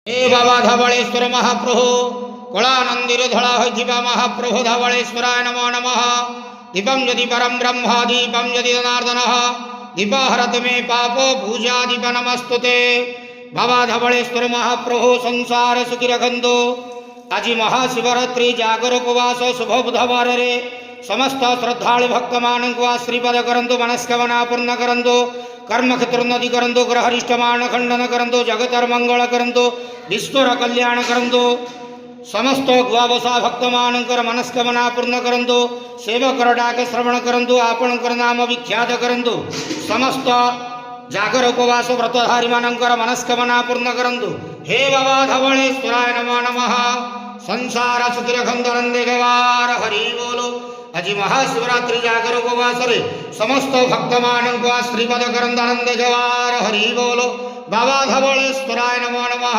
हे बाबा धवलेश्वर महाप्रभु कलानंदीर धड़ा होइथिबा महाप्रभु धवलेश्वराय नमो नमः। दीपम यदि परम ब्रह्म दीपम यदि जनार्दन दीप हरत मे पापो पूजा दीप नमस्तुते। बाबा धवलेश्वर महाप्रभु संसार सुखी रखंतु। आज महाशिवरात्रि जागर उपवास शुभ बुधवार रे समस्त श्रद्धालु भक्त मान को आशीर्वाद करंतु, मनस्कामना पूर्ण करंतु, कर्म क्षेत्र उन्नति करंतु, ग्रहरिष्ट मान खंडन करंतु, जगतर मंगल करंतु, विश्वर कल्याण करंतु। समस्त गुआबसा भक्त मानकर मनस्कामना पूर्ण करंतु, सेवकर डाक श्रवण करंतु, आपणकर नाम विख्यात करंतु। समस्त जागर उपवास व्रतधारी मानकर मनस्कामना पूर्ण करंतु। हे बाबा धवलेश्वराय नमो नमः। संसार सुखी रखंतु नंदे गवार हरि बोलो। आज महाशिवरात्रि जागर उपवास रे समस्त भक्त मान को आशीर्वाद करंतु नंदे गवार हरि बोलो। बाबा धवलेश्वराय नमो नमः।